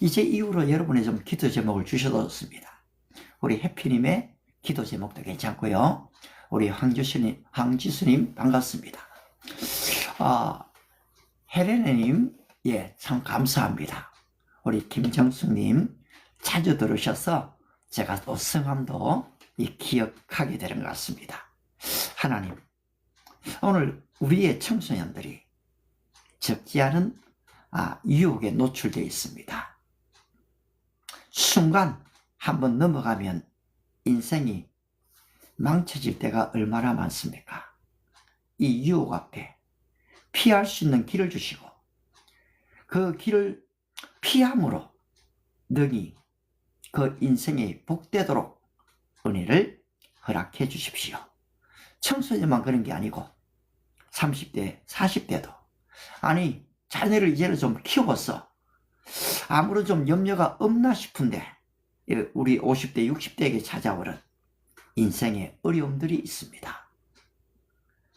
이제 이후로 여러분의 좀 기도 제목을 주셔뒀습니다. 우리 해피님의 기도 제목도 괜찮고요. 우리 황지수님 반갑습니다. 헬레네님, 예, 참 감사합니다. 우리 김정숙님 자주 들으셔서 제가 또 성함도 기억하게 되는 것 같습니다. 하나님, 오늘 우리의 청소년들이 적지 않은 유혹에 노출되어 있습니다. 순간 한번 넘어가면 인생이 망쳐질 때가 얼마나 많습니까? 이 유혹 앞에 피할 수 있는 길을 주시고 그 길을 피함으로 능히 그 인생이 복되도록 은혜를 허락해 주십시오. 청소년만 그런 게 아니고 30대, 40대도 아니 자녀를 이제는 좀 키워봤어. 아무런 좀 염려가 없나 싶은데 우리 50대, 60대에게 찾아오는 인생의 어려움들이 있습니다.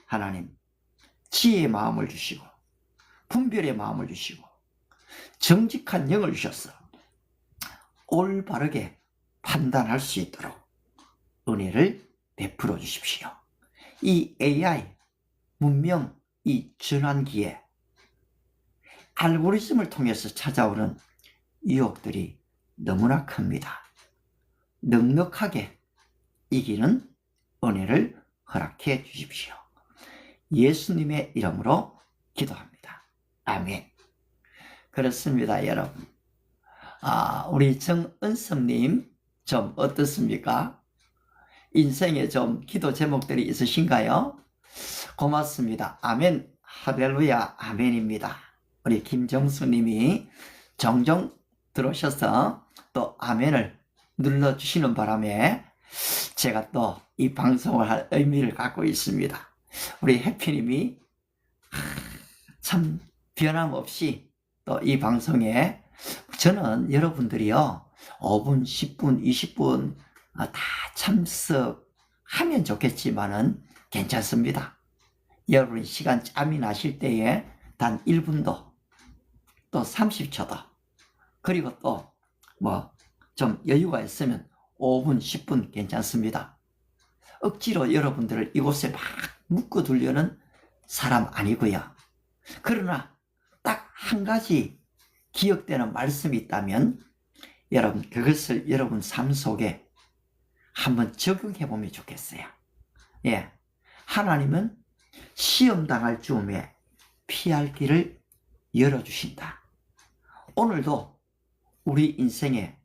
하나님, 지혜의 마음을 주시고 분별의 마음을 주시고 정직한 영을 주셔서 올바르게 판단할 수 있도록 은혜를 베풀어 주십시오. 이 AI 문명 이 전환기에 알고리즘을 통해서 찾아오는 유혹들이 너무나 큽니다. 넉넉하게 이기는 은혜를 허락해 주십시오. 예수님의 이름으로 기도합니다. 아멘. 그렇습니다, 여러분. 우리 정은섭님 좀 어떻습니까? 인생에 좀 기도 제목들이 있으신가요? 고맙습니다. 아멘. 할렐루야. 아멘입니다. 우리 김정수님이 종종 들어오셔서 또 아멘을 눌러주시는 바람에 제가 또 이 방송을 할 의미를 갖고 있습니다. 우리 해피님이 참 변함없이 또 이 방송에 저는 여러분들이요 5분, 10분, 20분 다 참석하면 좋겠지만은 괜찮습니다. 여러분 시간 짬이 나실 때에 단 1분도 또 30초도 그리고 또 뭐 좀 여유가 있으면 5분, 10분 괜찮습니다. 억지로 여러분들을 이곳에 막 묶어두려는 사람 아니고요. 그러나 딱 한 가지 기억되는 말씀이 있다면 여러분 그것을 여러분 삶 속에 한번 적용해 보면 좋겠어요. 예, 하나님은 시험 당할 즈음에 피할 길을 열어주신다. 오늘도 우리 인생에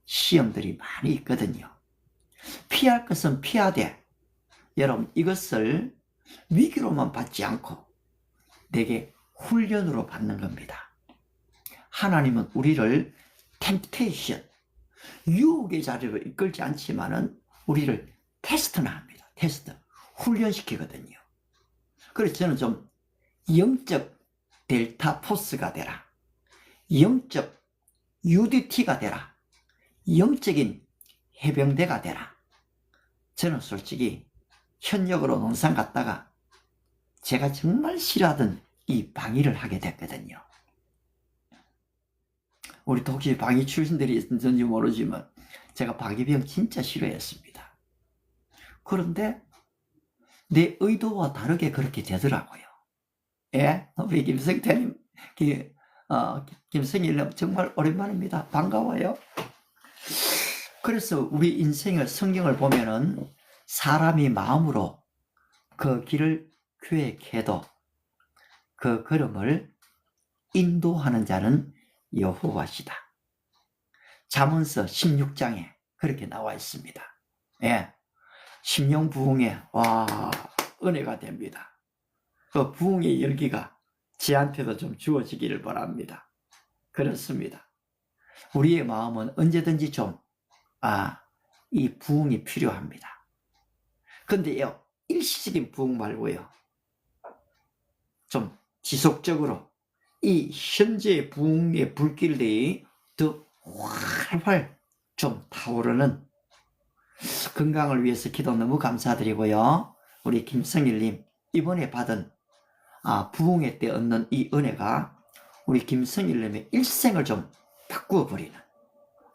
시험들이 많이 있거든요. 피할 것은 피하되 여러분 이것을 위기로만 받지 않고 내게 훈련으로 받는 겁니다. 하나님은 우리를 템테이션, 유혹의 자리로 이끌지 않지만은 우리를 테스트나 합니다. 테스트, 훈련시키거든요. 그래서 저는 좀 영적 델타 포스가 되라. 영적 UDT가 되라. 영적인 해병대가 되라. 저는 솔직히 현역으로 논산 갔다가 제가 정말 싫어하던 이 방위를 하게 됐거든요. 우리 혹시 방위 출신들이 있는지 모르지만 제가 방위병 진짜 싫어했습니다. 그런데 내 의도와 다르게 그렇게 되더라고요. 예, 우리 김성태님, 김성일님 정말 오랜만입니다. 반가워요. 그래서 우리 인생의 성경을 보면은 사람이 마음으로 그 길을 계획해도 그 걸음을 인도하는 자는 여호와시다. 잠언서 16장에 그렇게 나와 있습니다. 예, 심령부흥에 은혜가 됩니다. 그 부흥의 열기가 저한테도 좀 주어지기를 바랍니다. 그렇습니다. 우리의 마음은 언제든지 좀 이 부흥이 필요합니다. 근데요, 일시적인 부흥 말고요, 좀 지속적으로 이 현재의 부흥의 불길이 더 활활 좀 타오르는 건강을 위해서 기도 너무 감사드리고요. 우리 김성일님 이번에 받은 부흥회 때 얻는 이 은혜가 우리 김성일님의 일생을 좀 바꾸어 버리는,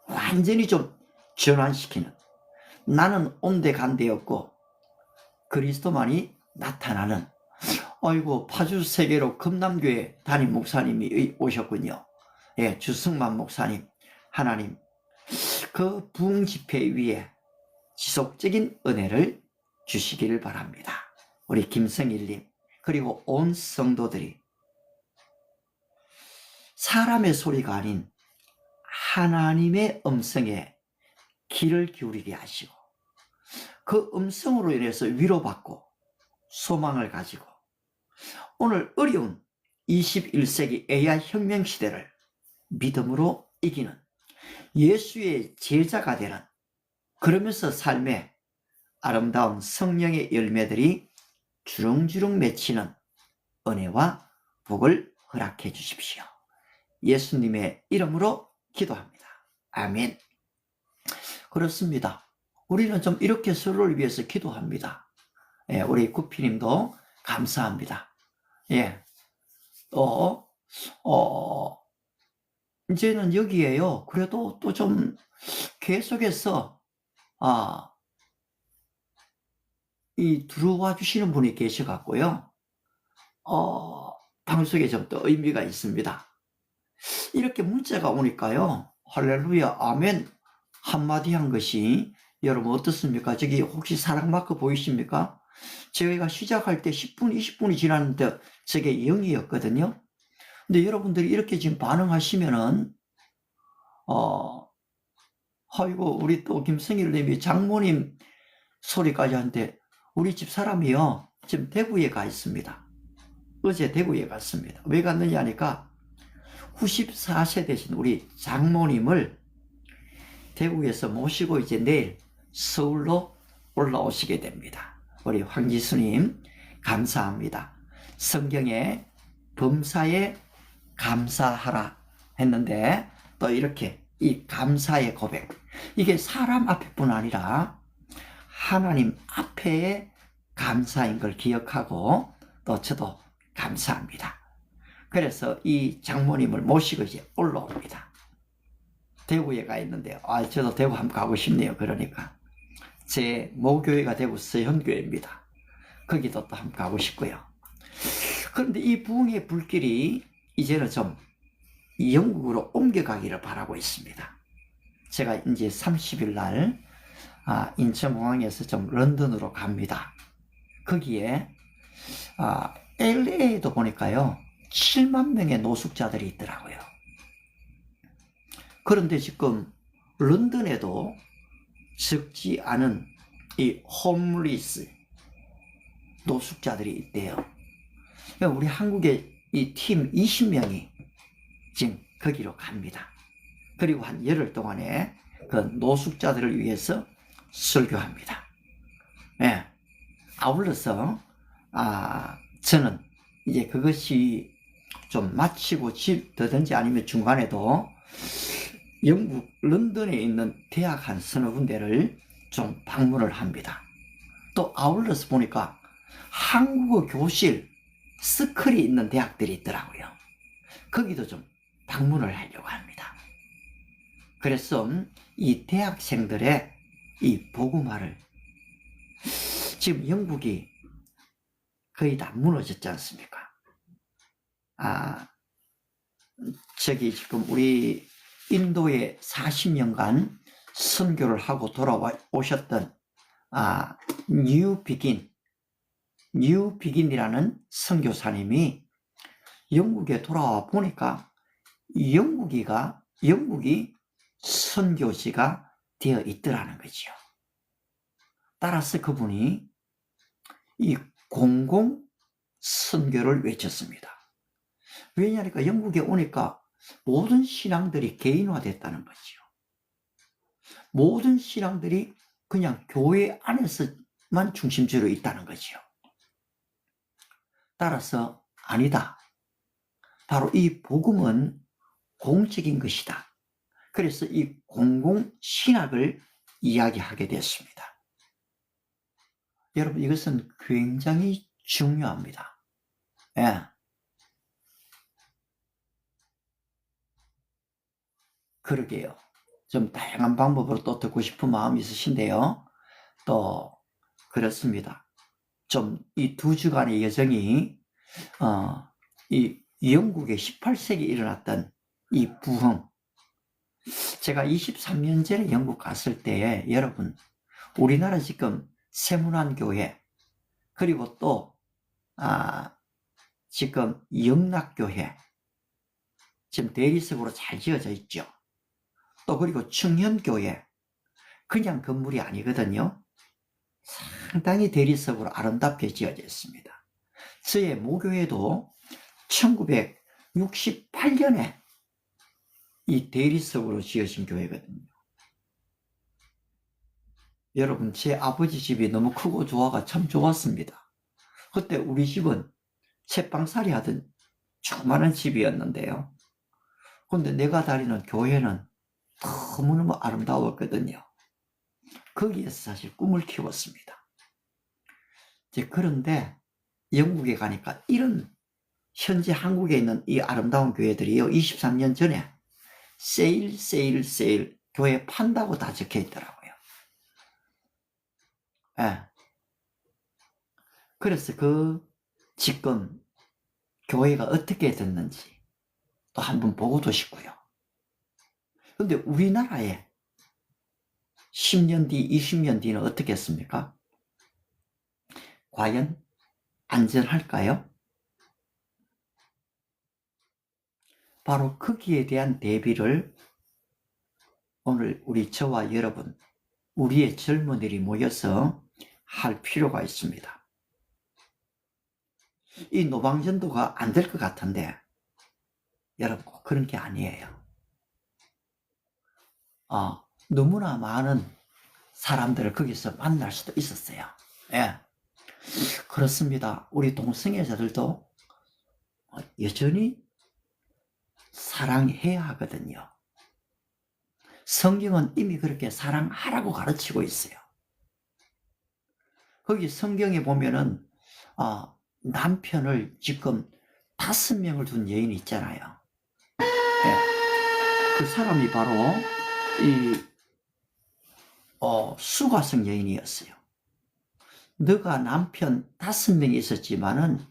완전히 좀 전환시키는, 나는 온데간데 없고 그리스도만이 나타나는, 아이고 파주 세계로 금남교회 담임 목사님이 오셨군요. 예, 주승만 목사님, 하나님 그 부흥 집회 위에 지속적인 은혜를 주시기를 바랍니다. 우리 김성일님 그리고 온 성도들이 사람의 소리가 아닌 하나님의 음성에 귀를 기울이게 하시고, 그 음성으로 인해서 위로받고 소망을 가지고 오늘 어려운 21세기 AI 혁명 시대를 믿음으로 이기는 예수의 제자가 되는, 그러면서 삶의 아름다운 성령의 열매들이 주렁주렁 맺히는 은혜와 복을 허락해 주십시오. 예수님의 이름으로 기도합니다. 아멘. 그렇습니다. 우리는 좀 이렇게 서로를 위해서 기도합니다. 예, 우리 구피님도 감사합니다. 예, 또 이제는 여기에요. 그래도 또 좀 계속해서 이 들어와 주시는 분이 계셔 갖고요. 방송에 좀 또 의미가 있습니다. 이렇게 문자가 오니까요. 할렐루야, 아멘 한마디 한 것이 여러분 어떻습니까? 저기 혹시 사랑 마크 보이십니까? 저희가 시작할 때 10분, 20분이 지났는데 저게 0이었거든요. 근데 여러분들이 이렇게 지금 반응하시면은 아이고 우리 또 김성일 님이 장모님 소리까지 하는데, 우리 집 사람이요 지금 대구에 가 있습니다. 어제 대구에 갔습니다. 왜 갔느냐 하니까 94세 되신 우리 장모님을 대구에서 모시고 이제 내일 서울로 올라오시게 됩니다. 우리 황지수님 감사합니다. 성경에 범사에 감사하라 했는데 또 이렇게 이 감사의 고백, 이게 사람 앞에뿐 아니라 하나님 앞에의 감사인 걸 기억하고 또 저도 감사합니다. 그래서 이 장모님을 모시고 이제 올라옵니다. 대구에 가 있는데요. 저도 대구 한번 가고 싶네요. 그러니까 제 모교회가 대구 서현교회입니다. 거기도 또 한번 가고 싶고요. 그런데 이 부흥의 불길이 이제는 좀 영국으로 옮겨가기를 바라고 있습니다. 제가 이제 30일 날 인천공항에서 좀 런던으로 갑니다. 거기에 LA에도 보니까요 7만 명의 노숙자들이 있더라고요. 그런데 지금 런던에도 적지 않은 이 홈리스 노숙자들이 있대요. 우리 한국의 이 팀 20명이 지금 거기로 갑니다. 그리고 한 열흘 동안에 그 노숙자들을 위해서 설교합니다. 예. 아울러서 저는 이제 그것이 좀 마치고 집더든지 아니면 중간에도 영국 런던에 있는 대학 한 서너 군데를 좀 방문을 합니다. 또 아울러서 보니까 한국어 교실 스쿨이 있는 대학들이 있더라고요. 거기도 좀 방문을 하려고 합니다. 그래서 이 대학생들의 이 복음화를, 지금 영국이 거의 다 무너졌지 않습니까? 저기 지금 우리 인도에 40년간 선교를 하고 돌아오셨던 뉴비긴이라는 선교사님이 영국에 돌아와 보니까 영국이 선교지가 되어 있더라는 거지요. 따라서 그분이 이 공공 선교를 외쳤습니다. 왜냐하니까 영국에 오니까 모든 신앙들이 개인화됐다는 거지요. 모든 신앙들이 그냥 교회 안에서만 중심지로 있다는 거지요. 따라서 아니다. 바로 이 복음은 공적인 것이다. 그래서 이 공공신학을 이야기하게 됐습니다. 여러분, 이것은 굉장히 중요합니다. 예. 그러게요. 좀 다양한 방법으로 또 듣고 싶은 마음이 있으신데요. 또 그렇습니다. 좀 이 두 주간의 여정이 이 영국의 18세기에 일어났던 이 부흥, 제가 23년 전에 영국 갔을 때에 여러분, 우리나라 지금 세문안교회, 그리고 또 지금 영락교회 지금 대리석으로 잘 지어져 있죠. 또 그리고 청년교회, 그냥 건물이 아니거든요. 상당히 대리석으로 아름답게 지어져 있습니다. 저의 모교회도 1968년에 이 대리석으로 지어진 교회거든요. 여러분, 제 아버지 집이 너무 크고 좋아가 참 좋았습니다. 그때 우리 집은 채빵살이 하던 조그마한 집이었는데요. 근데 내가 다니는 교회는 너무너무 아름다웠거든요. 거기에서 사실 꿈을 키웠습니다. 그런데 영국에 가니까 이런 현재 한국에 있는 이 아름다운 교회들이요, 23년 전에 세일 교회 판다고 다 적혀 있더라고요. 예. 그래서 지금 교회가 어떻게 됐는지 또 한번 보고도 싶고요. 근데 우리나라에 10년 뒤, 20년 뒤는 어떻겠습니까? 과연 안전할까요? 바로 거기에 대한 대비를 오늘 저와 여러분, 우리의 젊은이들이 모여서 할 필요가 있습니다. 이 노방전도가 안 될 것 같은데 여러분, 그런 게 아니에요. 너무나 많은 사람들을 거기서 만날 수도 있었어요. 예. 그렇습니다. 우리 동성애자들도 여전히 사랑해야 하거든요. 성경은 이미 그렇게 사랑하라고 가르치고 있어요. 거기 성경에 보면은 남편을 지금 5명을 둔 여인이 있잖아요. 네. 그 사람이 바로 수가성 여인이었어요. 너가 남편 5명이 있었지만은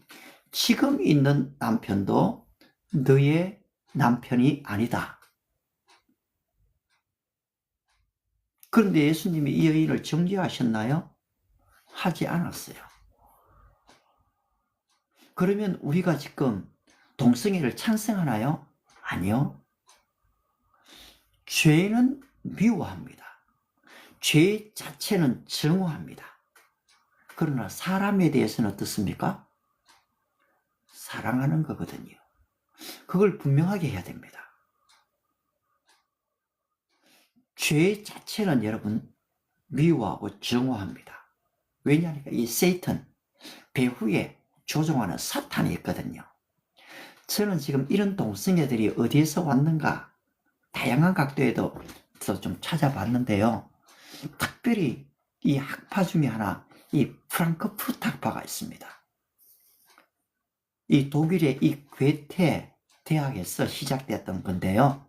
지금 있는 남편도 너의 남편이 아니다. 그런데 예수님이 이 여인을 정죄하셨나요? 하지 않았어요. 그러면 우리가 지금 동성애를 찬성하나요? 아니요. 죄는 미워합니다. 죄 자체는 정오합니다. 그러나 사람에 대해서는 어떻습니까? 사랑하는 거거든요. 그걸 분명하게 해야 됩니다. 죄 자체는 여러분 미워하고 정오합니다. 왜냐하니까 이 세이튼, 배후에 조종하는 사탄이 있거든요. 저는 지금 이런 동성애들이 어디에서 왔는가 다양한 각도에도 좀 찾아봤는데요. 특별히 이 학파 중에 하나, 이 프랑크푸르트 학파가 있습니다. 이 독일의 이 괴테 대학에서 시작됐던 건데요.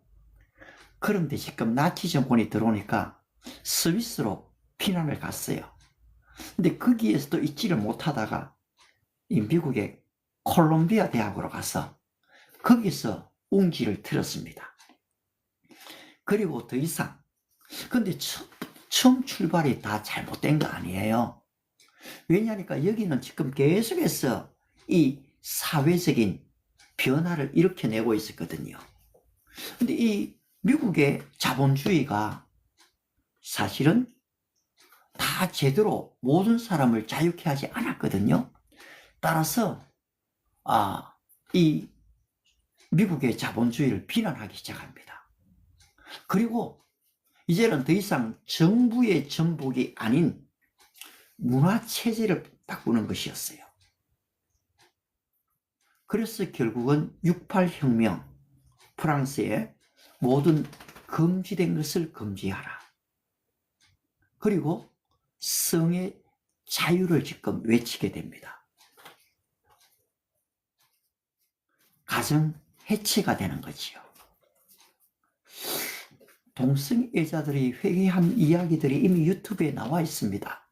그런데 지금 나치 정권이 들어오니까 스위스로 피난을 갔어요. 근데 거기에서도 있지를 못하다가 이 미국의 콜롬비아 대학으로 가서 거기서 웅지를 틀었습니다. 그리고 더 이상, 근데 처음 출발이 다 잘못된 거 아니에요. 왜냐하니까 여기는 지금 계속해서 이 사회적인 변화를 일으켜내고 있었거든요. 근데 이 미국의 자본주의가 사실은 다 제대로 모든 사람을 자유케 하지 않았거든요. 따라서 이 미국의 자본주의를 비난하기 시작합니다. 그리고 이제는 더 이상 정부의 전복이 아닌 문화체제를 바꾸는 것이었어요. 그래서 결국은 68혁명, 프랑스의 모든 금지된 것을 금지하라. 그리고 성의 자유를 지금 외치게 됩니다. 가정 해체가 되는 거지요. 동성애자들이 회개한 이야기들이 이미 유튜브에 나와 있습니다.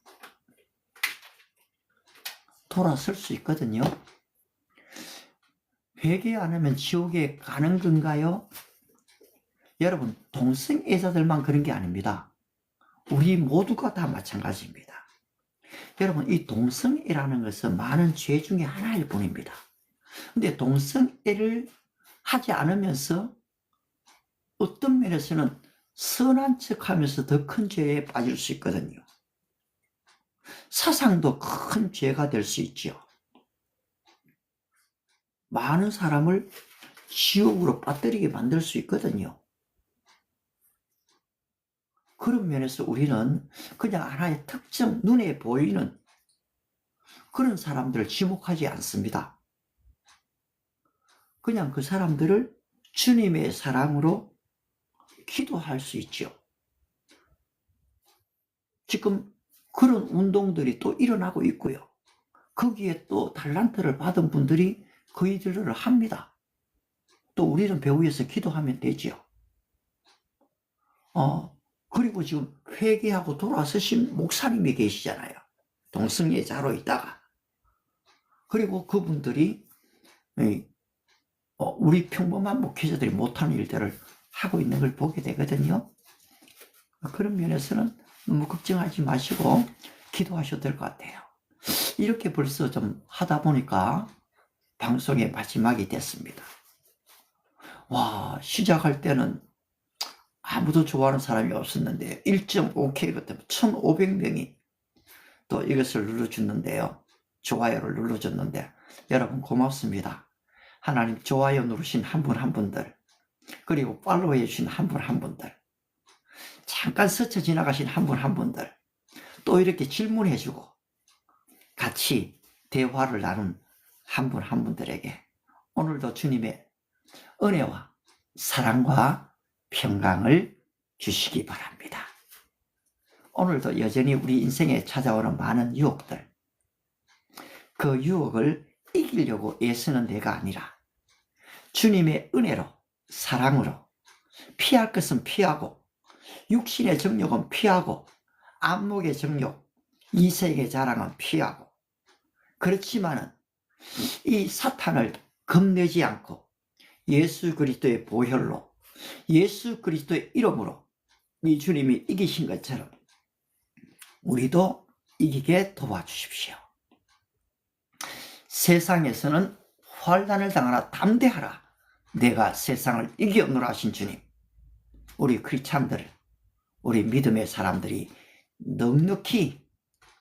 돌아설 수 있거든요. 회개 안 하면 지옥에 가는 건가요? 여러분, 동성애자들만 그런 게 아닙니다. 우리 모두가 다 마찬가지입니다. 여러분, 이 동성애라는 것은 많은 죄 중에 하나일 뿐입니다. 근데 동성애를 하지 않으면서 어떤 면에서는 선한 척 하면서 더 큰 죄에 빠질 수 있거든요. 사상도 큰 죄가 될 수 있죠. 많은 사람을 지옥으로 빠뜨리게 만들 수 있거든요. 그런 면에서 우리는 그냥 하나의 특정 눈에 보이는 그런 사람들을 지목하지 않습니다. 그냥 그 사람들을 주님의 사랑으로 기도할 수 있죠. 지금 그런 운동들이 또 일어나고 있고요. 거기에 또 달란트를 받은 분들이 그 일들을 합니다. 또 우리는 배후에서 기도하면 되지요. 그리고 지금 회개하고 돌아서신 목사님이 계시잖아요. 동성애자로 있다가. 그리고 그분들이 우리 평범한 목회자들이 못하는 일들을 하고 있는 걸 보게 되거든요. 그런 면에서는 너무 걱정하지 마시고 기도하셔도 될 것 같아요. 이렇게 벌써 좀 하다 보니까 방송의 마지막이 됐습니다. 와, 시작할 때는 아무도 좋아하는 사람이 없었는데 1.5K 같은 1,500명이 또 이것을 눌러줬는데요. 좋아요를 눌러줬는데 여러분 고맙습니다. 하나님 좋아요 누르신 한 분 한 분들, 그리고 팔로우 해주신 한 분 한 분들, 잠깐 스쳐 지나가신 한 분 한 분들, 또 이렇게 질문해주고 같이 대화를 나눈 한 분 한 분들에게 오늘도 주님의 은혜와 사랑과 평강을 주시기 바랍니다. 오늘도 여전히 우리 인생에 찾아오는 많은 유혹들, 그 유혹을 이기려고 애쓰는 내가 아니라 주님의 은혜로, 사랑으로 피할 것은 피하고, 육신의 정욕은 피하고, 안목의 정욕, 이색의 자랑은 피하고, 그렇지만은 이 사탄을 겁내지 않고 예수 그리스도의 보혈로, 예수 그리스도의 이름으로 이 주님이 이기신 것처럼 우리도 이기게 도와주십시오. 세상에서는 환난을 당하나 담대하라, 내가 세상을 이기었노라 하신 주님, 우리 크리스찬들, 우리 믿음의 사람들이 넉넉히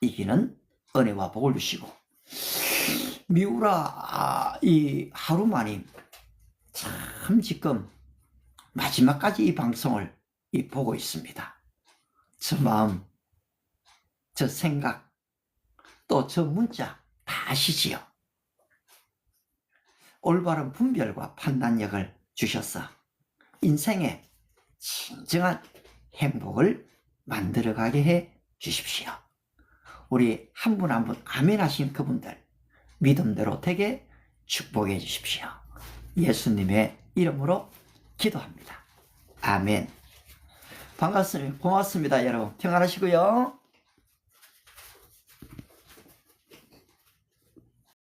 이기는 은혜와 복을 주시고, 미우라 이 하루만이 참 지금 마지막까지 이 방송을 보고 있습니다. 저 마음, 저 생각, 또 저 문자 다 아시지요? 올바른 분별과 판단력을 주셔서 인생의 진정한 행복을 만들어가게 해 주십시오. 우리 한 분 한 분 아멘 하신 그분들 믿음대로 되게 축복해 주십시오. 예수님의 이름으로 기도합니다. 아멘. 반갑습니다. 고맙습니다. 여러분 평안하시고요.